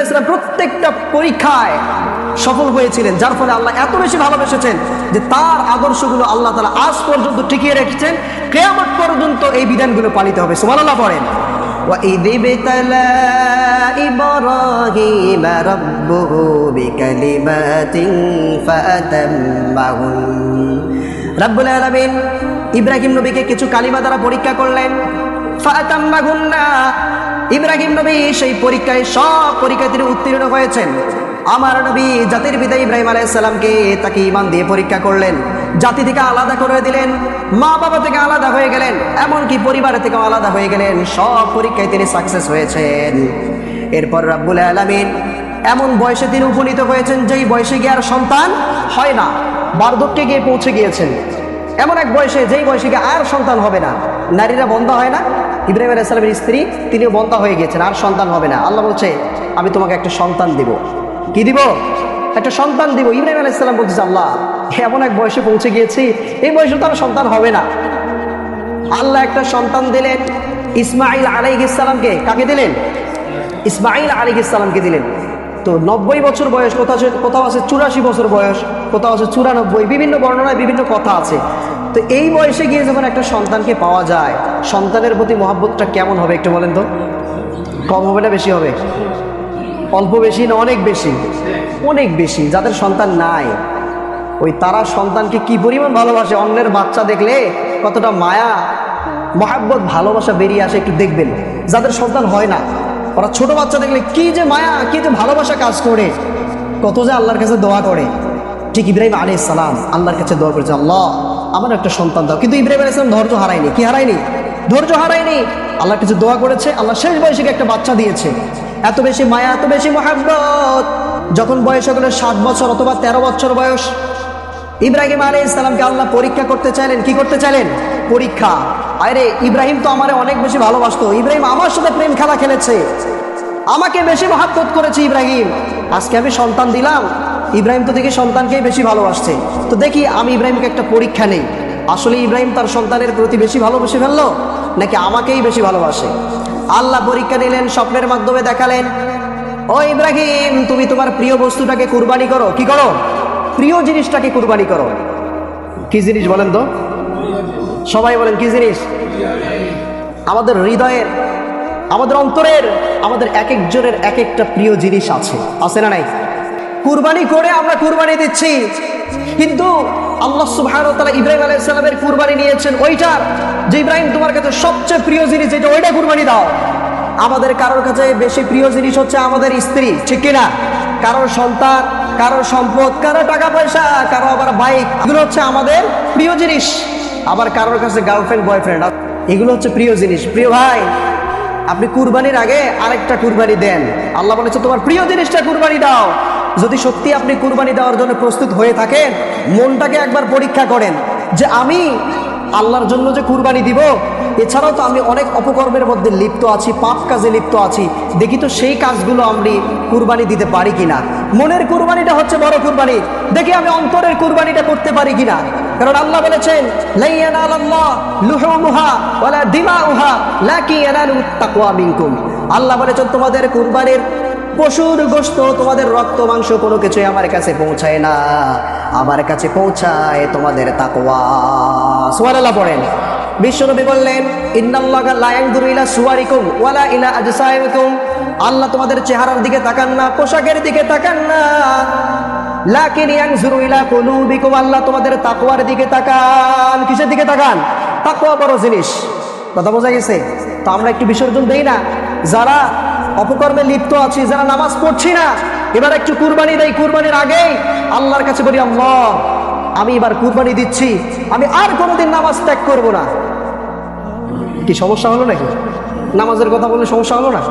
আলাইহিস সালাম প্রত্যেকটা পরীক্ষায় সফল হয়েছিলেন, যার ফলে আল্লাহ এত বেশি ভালোবেসেছেন যে তার আদর্শগুলো আল্লাহ তাআলা আজ পর্যন্ত টিকিয়ে রেখেছেন। কিয়ামত পর্যন্ত এই বিধানগুলো পালিত হবে। সুবহানাল্লাহ পড়েন। وَإِذِ ابْتَلَى إِبْرَاهِيمَ رَبُّهُ بِكَلِمَاتٍ فَأَتَمَّهُنَّ। রাব্বুল আলামিন ইব্রাহিম নবীকে কিছু কালিমা দ্বারা পরীক্ষা করলেন। ফাআতাম্মাহুন্না, ইব্রাহিম নবী সেই পরীক্ষায় সব পরীক্ষায় তিনি উত্তীর্ণ হয়েছেন। আমার নবী জাতির পিতা ইব্রাহিম আলাইহিস সালামকে তাকে ঈমান দিয়ে পরীক্ষা করলেন, জাতি থেকে আলাদা করে দিলেন, মা বাবা থেকে আলাদা হয়ে গেলেন, এমনকি পরিবার থেকে আলাদা হয়ে গেলেন। সব পরীক্ষায় তিনি সাকসেস হয়েছেন। এরপর রাব্বুল আলামিন এমন বয়সে তিনি উপনীত হয়েছেন যেই বয়সে গিয়ে আর সন্তান হয় না, বার্ধক্যে গিয়ে পৌঁছে গিয়েছেন। এমন এক বয়সে যেই বয়সে গিয়ে আর সন্তান হবে না। নারীরা বন্ধা হয় না, ইব্রাহিম আলাইহিস সালামের স্ত্রী তিনিও বন্ধা হয়ে গিয়েছেন, আর সন্তান হবে না। আল্লাহ বলছে আমি তোমাকে একটা সন্তান দিব। কি দিব? একটা সন্তান দিব। ইব্রাহিম আলাইহিস সালাম বলছে আল্লাহ এমন এক বয়সে পৌঁছে গিয়েছি, এই বয়সে তো আর সন্তান হবে না। আল্লাহ একটা সন্তান দিলেন ইসমাঈল আলাইহিস সালামকে। কাকে দিলেন? ইসমাঈল আলাইহিস সালামকে দিলেন। তো 90 বছর বয়স, কোথাও আছে 84 বছর বয়স, কোথাও আছে 94, বিভিন্ন বর্ণনায় বিভিন্ন কথা আছে। তো এই বয়সে গিয়ে যখন একটা সন্তানকে পাওয়া যায়, সন্তানের প্রতি মহব্বতটা কেমন হবে একটু বলেন তো? কম হবে না বেশি হবে? অল্প বেশি না অনেক বেশি? অনেক বেশি। যাদের সন্তান নাই ওই তারা সন্তানকে কি পরিমাণ ভালোবাসে, অন্যের বাচ্চা দেখলে কতটা মায়া মহব্বত ভালোবাসা বেরিয়ে আসে একটু দেখবেন। যাদের সন্তান হয় না ওরা ছোট বাচ্চা দেখলে কি যে মায়া, কি যে ভালোবাসা কাজ করে, কত যে আল্লাহর কাছে দোয়া করে। ঠিক ইব্রাহিম আলাইহিস সালাম আল্লাহর কাছে দোয়া করেছে, আল্লাহ আমার একটা সন্তান দাও। কিন্তু ইব্রাহিম আলাইহিস সালাম ধৈর্য হারায়নি। কি হারায়নি? ধৈর্য হারায়নি। আল্লাহর কাছে দোয়া করেছে, আল্লাহ শেষ বয়সে একটা বাচ্চা দিয়েছে। এত বেশি মায়া, এত বেশি মহব্বত। যখন বয়স হলো 7 বছর অথবা 13 বছর বয়স, ইব্রাহিম আলাইহিস সালামকে আল্লাহ পরীক্ষা করতে চাইলেন। কি করতে চাইলেন? পরীক্ষা। আরে ইব্রাহিম তো আমারে অনেক বেশি ভালোবাসতো, ইব্রাহিম আমার সাথে প্রেম খেলা খেলেছে, আমাকে বেশি মহব্বত করেছে ইব্রাহিম। আজকে আমি সন্তান দিলাম, ইব্রাহিম তো দেখি সন্তানকেই বেশি ভালোবাসছে। তো দেখি আমি ইব্রাহিমকে একটা পরীক্ষা নেই, আসলে ইব্রাহিম তার সন্তানের প্রতি বেশি ভালোবেসে ফেললো নাকি আমাকেই বেশি ভালোবাসে। আল্লাহ পরীক্ষা নিলেন, স্বপ্নের মাধ্যমে দেখালেন, ও ইব্রাহিম তুমি তোমার প্রিয় বস্তুটাকে কুরবানি করো। কি করো? প্রিয় জিনিসটাকে কুরবানি করো। কি জিনিস বলেন তো? সবাই বলেন কি জিনিস? আমাদের হৃদয়ের, আমাদের অন্তরের, আমাদের এক একজনের এক একটা প্রিয় জিনিস আছে, আছে না নাই? কুরবানি করে আমরা কুরবানি দিচ্ছি, কিন্তু আল্লাহ সুবহানাহু ওয়া তাআলা ইব্রাহিম আলাইহিস সালামের কুরবানি নিয়েছেন ওইটার, যে ইব্রাহিম তোমার কাছে সবচেয়ে প্রিয় জিনিস যেটা, ওইটা কুরবানি দাও। আমাদের কারোর কাছে বেশি প্রিয় জিনিস হচ্ছে আমাদের স্ত্রী, ঠিক কিনা? কারোর সন্তান, কারোর সম্পদ, কারো টাকা পয়সা, কারো আবার বাইক, এগুলো হচ্ছে আমাদের প্রিয় জিনিস। আবার কারোর কাছে গার্লফ্রেন্ড, বয়ফ্রেন্ড, এগুলো হচ্ছে প্রিয় জিনিস। প্রিয় ভাই, আপনি কুরবানির আগে আরেকটা কুরবানি দেন। আল্লাহ বলেছে তোমার প্রিয় জিনিসটা কুরবানি দাও। যদি সত্যি আপনি কুরবানি দেওয়ার জন্য প্রস্তুত হয়ে থাকেন, মনটাকে একবার পরীক্ষা করেন যে আমি আল্লাহর জন্য যে কুরবানি দিব, এছাড়াও তো আমি অনেক অপকর্মের মধ্যে লিপ্ত আছি, পাপ কাজে লিপ্ত আছি, দেখি তো সেই কাজগুলো আমি কুরবানি দিতে পারি কিনা। মনের কুরবানিটা হচ্ছে বড় কুরবানি, দেখি আমি অন্তরের কুরবানিটা করতে পারি কিনা। কারণ আল্লাহ বলেছেন লা ইয়ানালাল্লাহ লুহুমুহা ওয়ালা দিমাউহা লাকিন ইয়ানালুত তাকওয়া মিনকুম। আল্লাহ বলেছেন তোমাদের কুরবানির পশুর গোশত, তোমাদের রক্ত মাংস কোনো কিছুই আমার কাছে পৌঁছায় না, আমার কাছে পৌঁছায় তোমাদের তাকওয়া। সুবহানাল্লাহ পড়েন। বিশ্বনবী বললেন ইন্নাল্লাহা লা ইয়ানজুরু ইলা সুওয়ারিকুম ওয়ালা ইলা আজসামিকুম। আল্লাহ তোমাদের চেহারার দিকে তাকান না, পোশাকের দিকে তাকান না, লাকিন ইয়ানজুরু ইলা কুলুবিকুম। আল্লাহ তোমাদের তাকওয়ার দিকে তাকান। কিসের দিকে তাকান? তাকওয়া বড় জিনিস। কথা বোঝা গেছে? তো আমরা একটু বিসর্জন দেই না, যারা অপকর্মে লিপ্ত আছি, যারা নামাজ পড়ছি না, এবার একটু কুরবানি দেই। কুরবানির আগেই আল্লাহর কাছে বলি আল্লাহ আমি এবার কুরবানি দিচ্ছি, আমি আর কোনোদিন নামাজ ত্যাগ করব না। কি সমস্যা হলো নাকি? নামাজের কথা বললে সমস্যা হলো না?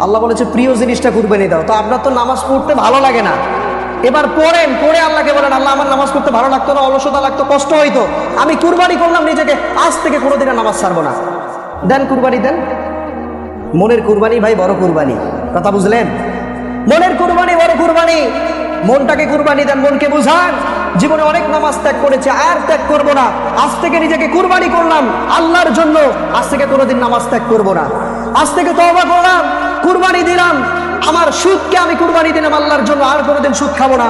আল্লাহ বলেছে প্রিয় জিনিসটা কুরবানি দাও। তো আপনার তো নামাজ পড়তে ভালো লাগে না, এবার পড়েন, পড়ে আল্লাহকে বলেন আল্লাহ আমার নামাজ পড়তে ভালো লাগতো না, অলসতা লাগতো, কষ্ট হইতো, আমি কুরবানি করলাম নিজেকে, আজ থেকে কোনোদিন নামাজ ছাড়বো না। দেন কুরবানি দেন। মনের কুরবানি ভাই বড় কুরবানি। কথা বুঝলেন? মনের কুরবানি বড় কুরবানি। মনটাকে কুরবানি দেন, মনকে বুঝান জীবনে অনেক নামাজ ত্যাগ করেছে, আর ত্যাগ করব না, আজ থেকে নিজেকে কুরবানি করলাম আল্লাহর জন্য, আজ থেকে কোনোদিন নামাজ ত্যাগ করব না, আজ থেকে তওবা করলাম, কুরবানি দিলাম আমার সুদকে আমি কুরবানি দিলাম আল্লাহর জন্য, আর কোনোদিন সুদ খাবো না।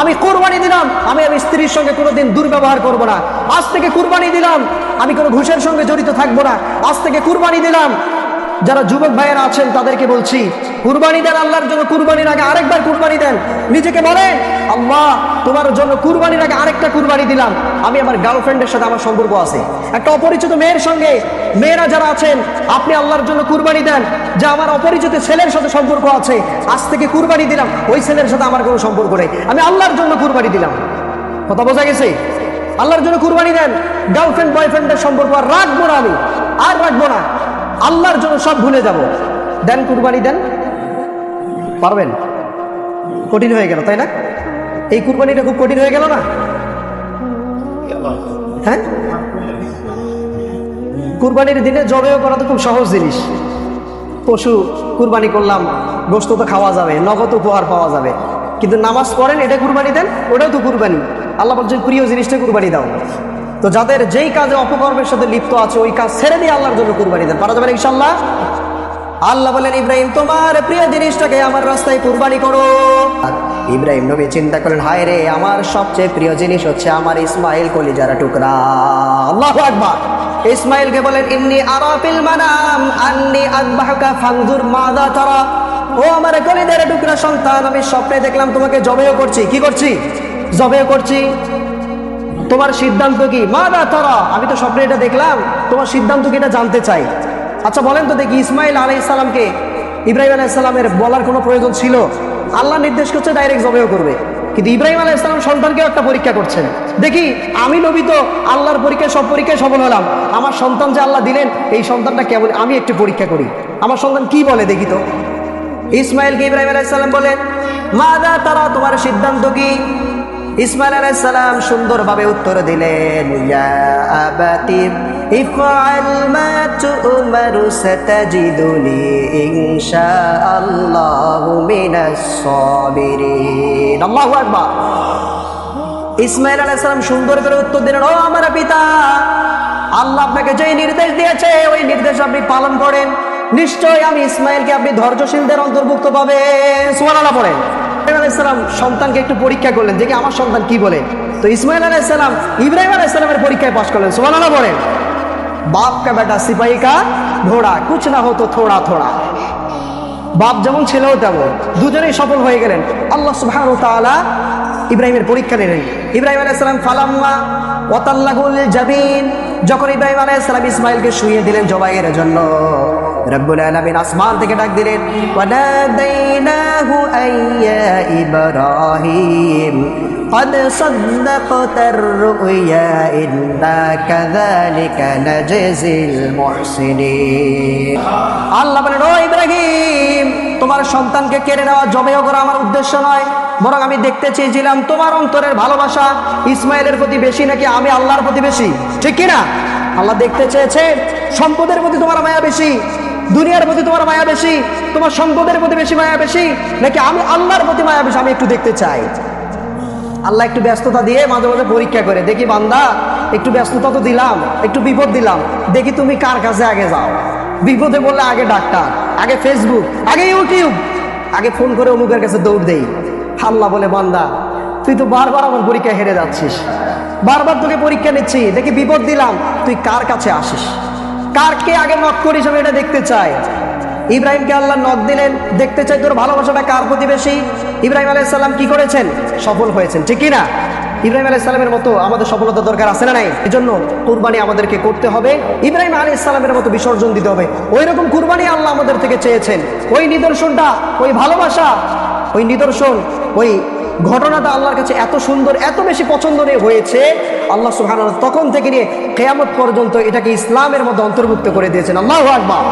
আমি কুরবানি দিলাম আমি স্ত্রীর সঙ্গে কোনোদিন দুর্ব্যবহার করব না। আজ থেকে কুরবানি দিলাম আমি কোনো ঘুষের সঙ্গে জড়িত থাকবো না। আজ থেকে কুরবানি দিলাম। যারা যুবক ভাইয়েরা আছেন তাদেরকে বলছি, কুরবানি দেন আল্লাহর জন্য, কুরবানির আগে আরেকবার কুরবানি দেন। নিজেকে বলেন, আল্লাহ তোমার জন্য কুরবানির আগে আরেকটা কুরবানি দিলাম। আমি আমার গার্লফ্রেন্ডের সাথে আমার সম্পর্ক আছে, একটা অপরিচিত মেয়ের সঙ্গে, মেয়েরা যারা আছেন আপনি আল্লাহর জন্য কুরবানি দেন যে আমার অপরিচিত ছেলের সাথে সম্পর্ক আছে, আজ থেকে কুরবানি দিলাম ওই ছেলের সাথে আমার কোনো সম্পর্ক নেই, আমি আল্লাহর জন্য কুরবানি দিলাম। কথা বোঝা গেছে? আল্লাহর জন্য কুরবানি দেন। গার্লফ্রেন্ড বয়ফ্রেন্ডের সম্পর্ক আর রাখবো না, আমি আর রাখবো না, আল্লাহর জন্য সব ভুলে যাব। দেন কুরবানি দেন। পারবেন? কঠিন হয়ে গেল তাই না? এই কুরবানিটা খুব কঠিন হয়ে গেল না? হ্যাঁ, কুরবানির দিনে জবেও করা তো খুব সহজ জিনিস। পশু কুরবানি করলাম, গোশত তো খাওয়া যাবে, নগদ উপহার পাওয়া যাবে। কিন্তু নামাজ পড়েন, এটা কুরবানি দেন, ওটাও তো কুরবানি। আল্লাহ বলছেন প্রিয় জিনিসটা কুরবানি দাও। তো যাদের যেই কাজে অপকর্মের সাথে লিপ্ত আছে ওই কাজ ছেড়ে দিয়ে আল্লাহর জন্য কুরবানি দেন। পারা যাবে ইনশাআল্লাহ? আল্লাহ বলেন, ইব্রাহিম তোমার প্রিয় জিনিসটাকে আমার রাস্তায় কুরবানি করো। ইব্রাহিম নবী চিন্তা করেন, হায় রে, আমার সবচেয়ে প্রিয় জিনিস হচ্ছে আমার ইসমাইল, কলিজার টুকরা। আল্লাহু আকবার। ইসমাইলকে বলেন, ইন্নী আরা ফিল মানাম আন্নী আযবাহুকা ফানজুর মাযা তারা। ও আমার কলিজার টুকরা সন্তান, আমি স্বপ্নে দেখলাম তোমাকে জবেহ করছি। কি করছি? জবেহ করছি। তোমার সিদ্ধান্ত কি? মাযা তারা, আমি তো স্বপ্নে এটা দেখলাম, তোমার সিদ্ধান্ত কি এটা জানতে চাই। আচ্ছা বলেন তো দেখি, ইসমাইল আলাইহিস সালামকে ইব্রাহিম আলাইহিস সালামের বলার কোনো প্রয়োজন ছিল? আল্লাহ নির্দেশ করছে ডাইরেক্ট জবেহ করবে, কিন্তু ইব্রাহিম আলাইহিস সালাম সন্তানকেও একটা পরীক্ষা করছেন। দেখি, আমি নবী তো আল্লাহর পরীক্ষায় সব পরীক্ষায় সফল হলাম, আমার সন্তান যে আল্লাহ দিলেন এই সন্তানটা কেমন, আমি একটু পরীক্ষা করি, আমার সন্তান কি বলে দেখি তো। ইসমাইলকে ইব্রাহিম আলাইহিস সালাম বলেন, মাযা তারা, তোমার সিদ্ধান্ত কি? ইসমাইল আলাইহিস সালাম সুন্দরভাবে উত্তর দিলেন, ইয়া আবাতি ইফআল মা তু'মারু সাতাজিদুনি ইনশাআল্লাহু মিনাস সাবিরিন। আল্লাহু আকবার। ইসমাইল আলাইহিস সালাম সুন্দর করে উত্তর দিলেন, ও আমার পিতা, আল্লাহ আপনাকে যে নির্দেশ দিয়েছে ওই নির্দেশ আপনি পালন করেন, নিশ্চয়ই আমি ইসমাইলকে আপনি ধৈর্যশীলদের অন্তর্ভুক্ত পাবেন। সুবহানাল্লাহ পড়েন। ইব্রাহিম আলাইহিস সালাম সন্তানকে একটু পরীক্ষা করলেন, দেখি আমার সন্তান কি বলে। তো ইসমাইল আলাইহিস সালাম ইব্রাহিম আলাইহিস সালামের পরীক্ষায় পাশ করলেন। সুবহানাল্লাহ পড়েন। বাপ কা বেটা সিপাহী কা ঘোড়া, কুছ না হতো থোড়া থোড়া। বাপ যেমন ছেলেও তেমন, দুজনেই সফল হয়ে গেলেন। আল্লাহ সুবহানাহু ওয়া তাআলা ইব্রাহিমের পরীক্ষা নিলেন। ইব্রাহিম আলাইহিস সালাম ফালাম্মা ওয়াতাল্লাহুল জাবিন, যখন ইব্রাহিম আলাইহিস সালাম ইসমাইলকে শুইয়ে দিলেন জবাইয়ের জন্য, রব্বুল আলামিন আসমান থেকে ডাক দিলেন, ওয়ানাদাইনাহু আইয়া ইব্রাহিম قد صدقت الرؤيا إنا كذلك نجزي المحسنين। আল্লাহ বলেন, ও ইব্রাহিম, তোমার সন্তানকে কেড়ে নেওয়া, জবেহ করা আমার উদ্দেশ্য নয়, বরং আমি দেখতে চেয়েছিলাম তোমার অন্তরের ভালোবাসা ইসমাইলের প্রতি বেশি নাকি আমি আল্লাহর প্রতি বেশি, ঠিক কিনা? আল্লাহ দেখতে চেয়েছেন সম্পদের প্রতি তোমার মায়া বেশি, দুনিয়ার প্রতি তোমার মায়া বেশি, তোমার সম্পদের প্রতি বেশি মায়া বেশি নাকি আমি আল্লাহর প্রতি মায়া বেশি, আমি একটু দেখতে চাই। আল্লাহ একটু ব্যস্ততা দিয়ে মাঝে মাঝে পরীক্ষা করে, দেখি বান্দা একটু ব্যস্ততা তো দিলাম, একটু বিপদ দিলাম, দেখি তুমি কার কাছে আগে যাও। বিপদে বললে আগে ডাক্তার, আগে ফেসবুক, আগে ইউটিউব, আগে ফোন করে অমুকের কাছে দৌড় দেই। আল্লাহ বলে, বান্দা তুই তো বারবার আমার পরীক্ষা হেরে যাচ্ছিস, বারবার তোকে পরীক্ষা নিচ্ছি, দেখি বিপদ দিলাম, তুই কার কাছে আসিস, কারকে আগে নক করিস, আমি এটা দেখতে চাই। ইব্রাহিমকে আল্লাহ নক দিলেন, দেখতে চাই তোর ভালোবাসাটা কার প্রতি বেশি। ইব্রাহিম আলাইহিস সালাম কি করেছেন? সফল হয়েছেন, ঠিক কি না? ইব্রাহিম আলাইহিস সালামের মতো আমাদের সফলতা দরকার আছে না নাই? এজন্য কুরবানি আমাদেরকে করতে হবে, ইব্রাহিম আলাইহিস সালামের মতো বিসর্জন দিতে হবে। ওই রকম কুরবানি আল্লাহ আমাদের থেকে চেয়েছেন। ওই নিদর্শনটা, ওই ভালোবাসা, ওই নিদর্শন, ওই ঘটনাটা আল্লাহর কাছে এত সুন্দর, এত বেশি পছন্দনীয় হয়েছে, আল্লাহ সুবহানাহু ওয়া তাআলা তখন থেকে নিয়ে কিয়ামত পর্যন্ত এটাকে ইসলামের মধ্যে অন্তর্ভুক্ত করে দিয়েছেন। আল্লাহু আকবার।